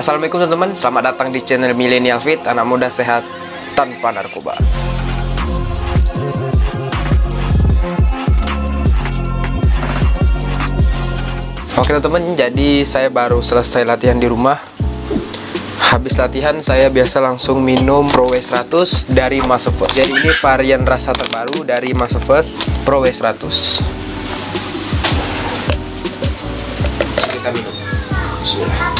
Assalamualaikum teman-teman, selamat datang di channel Millennial Fit, anak muda sehat tanpa narkoba. Oke teman-teman, jadi saya baru selesai latihan di rumah. Habis latihan saya biasa langsung minum Pro W100 dari Muscle First. Jadi ini varian rasa terbaru dari Muscle First, Pro W100. Kita minum. Bismillah.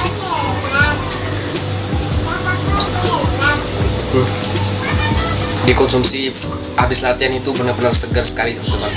Dikonsumsi habis latihan itu benar-benar segar sekali teman-teman.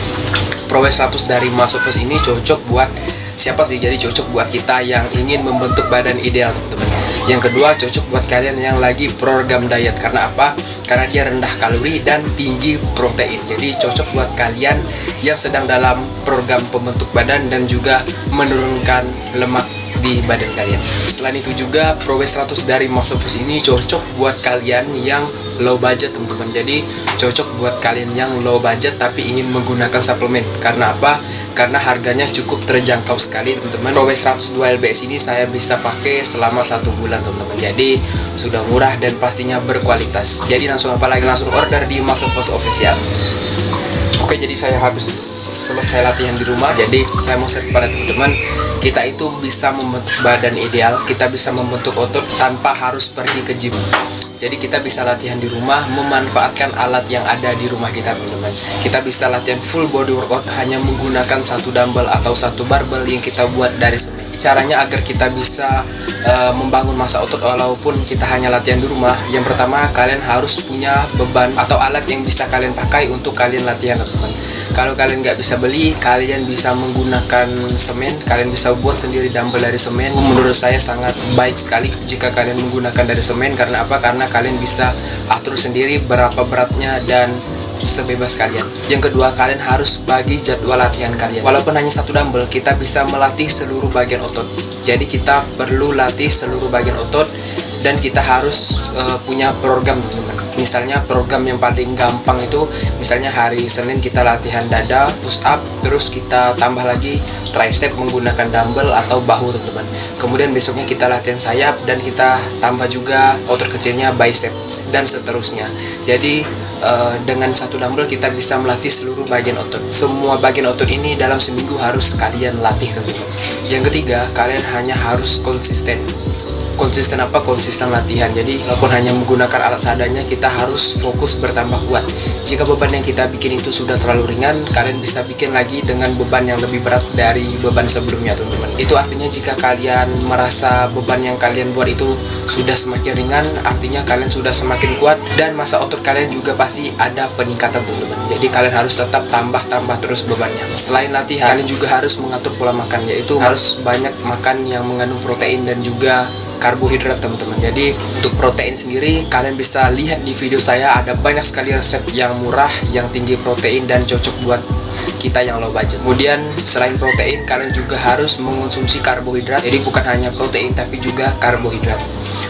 Pro W100 dari Muscle First ini cocok buat siapa sih? Jadi cocok buat kita yang ingin membentuk badan ideal teman-teman. Yang kedua, cocok buat kalian yang lagi program diet. Karena apa? Karena dia rendah kalori dan tinggi protein. Jadi cocok buat kalian yang sedang dalam program pembentuk badan dan juga menurunkan lemak di badan kalian. Selain itu juga Pro W100 dari Muscle First ini cocok buat kalian yang low budget teman-teman. Jadi cocok buat kalian yang low budget tapi ingin menggunakan suplemen. Karena apa? Karena harganya cukup terjangkau sekali teman-teman. Pro W100 2LBS ini saya bisa pakai selama 1 bulan teman-teman. Jadi sudah murah dan pastinya berkualitas. Jadi langsung langsung order di Muscle First Official. Oke, jadi saya habis selesai latihan di rumah. Jadi saya mau share kepada teman-teman, kita itu bisa membentuk badan ideal, kita bisa membentuk otot tanpa harus pergi ke gym. Jadi kita bisa latihan di rumah, memanfaatkan alat yang ada di rumah kita teman-teman. Kita bisa latihan full body workout hanya menggunakan 1 dumbbell atau 1 barbell yang kita buat dari semen. Caranya agar kita bisa membangun massa otot walaupun kita hanya latihan di rumah. Yang pertama, kalian harus punya beban atau alat yang bisa kalian pakai untuk kalian latihan teman-teman. Kalau kalian nggak bisa beli, kalian bisa menggunakan semen. Kalian bisa buat sendiri dumbbell dari semen. Menurut saya sangat baik sekali jika kalian menggunakan dari semen. Karena apa? Karena kalian bisa atur sendiri berapa beratnya dan sebebas kalian. Yang kedua, kalian harus bagi jadwal latihan kalian. Walaupun hanya 1 dumbbell, kita bisa melatih seluruh bagian otot. Jadi kita perlu latih seluruh bagian otot dan kita harus punya program teman-teman. Misalnya program yang paling gampang itu, misalnya hari Senin kita latihan dada, push up, terus kita tambah lagi tricep menggunakan dumbbell atau bahu teman-teman. Kemudian besoknya kita latihan sayap dan kita tambah juga otot kecilnya bicep dan seterusnya. Jadi dengan 1 dumbbell kita bisa melatih seluruh bagian otot. Semua bagian otot ini dalam seminggu harus kalian latih teman-teman. Yang ketiga, kalian hanya harus konsisten. Konsisten apa? Konsisten latihan. Jadi walaupun hanya menggunakan alat seadanya, kita harus fokus bertambah kuat. Jika beban yang kita bikin itu sudah terlalu ringan, kalian bisa bikin lagi dengan beban yang lebih berat dari beban sebelumnya teman-teman. Itu artinya jika kalian merasa beban yang kalian buat itu sudah semakin ringan, artinya kalian sudah semakin kuat dan massa otot kalian juga pasti ada peningkatan teman-teman. Jadi kalian harus tetap tambah terus bebannya. Selain latihan, kalian juga harus mengatur pola makan, yaitu harus banyak makan yang mengandung protein dan juga karbohidrat teman-teman. Jadi untuk protein sendiri kalian bisa lihat di video saya, ada banyak sekali resep yang murah, yang tinggi protein dan cocok buat kita yang low budget. Kemudian selain protein, kalian juga harus mengonsumsi karbohidrat. Jadi bukan hanya protein tapi juga karbohidrat.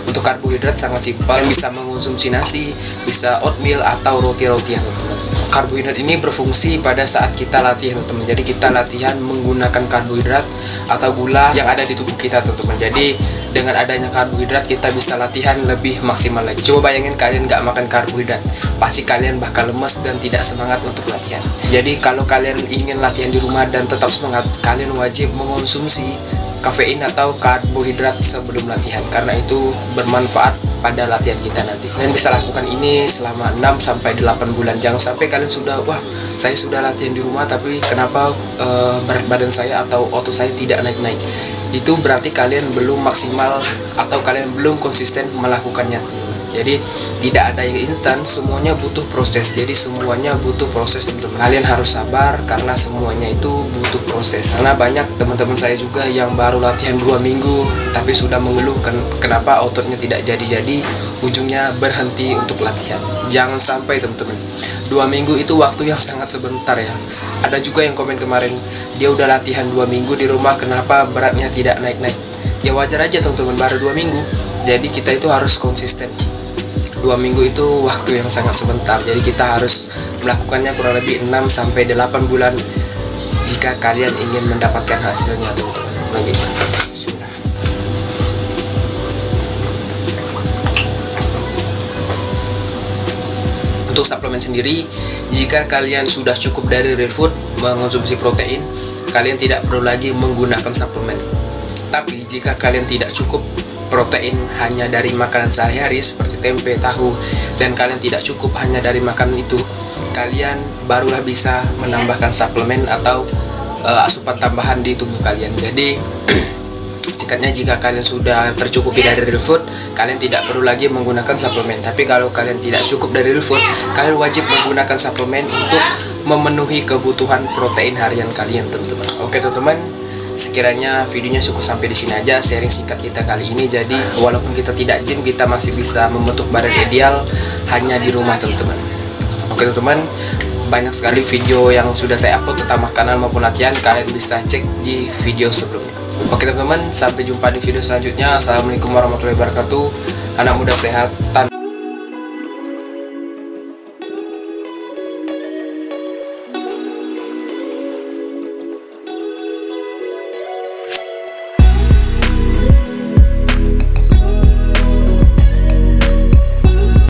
Untuk karbohidrat sangat simpel, kalian bisa mengonsumsi nasi, bisa oatmeal atau roti-rotian teman-teman. Karbohidrat ini berfungsi pada saat kita latihan teman-teman. Jadi kita latihan menggunakan karbohidrat atau gula yang ada di tubuh kita teman-teman. Jadi dengan adanya karbohidrat kita bisa latihan lebih maksimal lagi. Coba bayangin kalian nggak makan karbohidrat, pasti kalian bakal lemes dan tidak semangat untuk latihan. Jadi kalau kalian ingin latihan di rumah dan tetap semangat, kalian wajib mengonsumsi kafein atau karbohidrat sebelum latihan, karena itu bermanfaat pada latihan kita nanti. Kalian bisa lakukan ini selama 6-8 bulan. Jangan sampai kalian sudah, wah saya sudah latihan di rumah tapi kenapa berat badan saya atau otot saya tidak naik-naik. Itu berarti kalian belum maksimal atau kalian belum konsisten melakukannya. Jadi tidak ada yang instan, semuanya butuh proses. Jadi semuanya butuh proses teman-teman. Kalian harus sabar karena semuanya itu butuh proses. Karena banyak teman-teman saya juga yang baru latihan 2 minggu tapi sudah mengeluh kenapa ototnya tidak jadi-jadi, ujungnya berhenti untuk latihan. Jangan sampai teman-teman. 2 minggu itu waktu yang sangat sebentar ya. Ada juga yang komen kemarin, dia udah latihan 2 minggu di rumah, kenapa beratnya tidak naik-naik. Ya wajar aja teman-teman, baru 2 minggu. Jadi kita itu harus konsisten. 2 minggu itu waktu yang sangat sebentar. Jadi kita harus melakukannya kurang lebih 6-8 bulan jika kalian ingin mendapatkan hasilnya teman-teman. Untuk suplemen sendiri, jika kalian sudah cukup dari real food mengonsumsi protein, kalian tidak perlu lagi menggunakan suplemen. Tapi jika kalian tidak cukup protein hanya dari makanan sehari-hari seperti tempe, tahu, dan kalian tidak cukup hanya dari makanan itu, kalian barulah bisa menambahkan suplemen atau asupan tambahan di tubuh kalian. Jadi singkatnya, jika kalian sudah tercukupi dari real food, kalian tidak perlu lagi menggunakan suplemen. Tapi kalau kalian tidak cukup dari real food, kalian wajib menggunakan suplemen untuk memenuhi kebutuhan protein harian kalian, teman-teman. Oke teman-teman, sekiranya videonya cukup sampai di sini aja sharing singkat kita kali ini. Jadi walaupun kita tidak gym, kita masih bisa membentuk badan ideal hanya di rumah, teman-teman. Oke teman-teman, banyak sekali video yang sudah saya upload tentang makanan maupun latihan, kalian bisa cek di video sebelumnya. Oke teman-teman, sampai jumpa di video selanjutnya. Assalamualaikum warahmatullahi wabarakatuh. Anak muda sehat.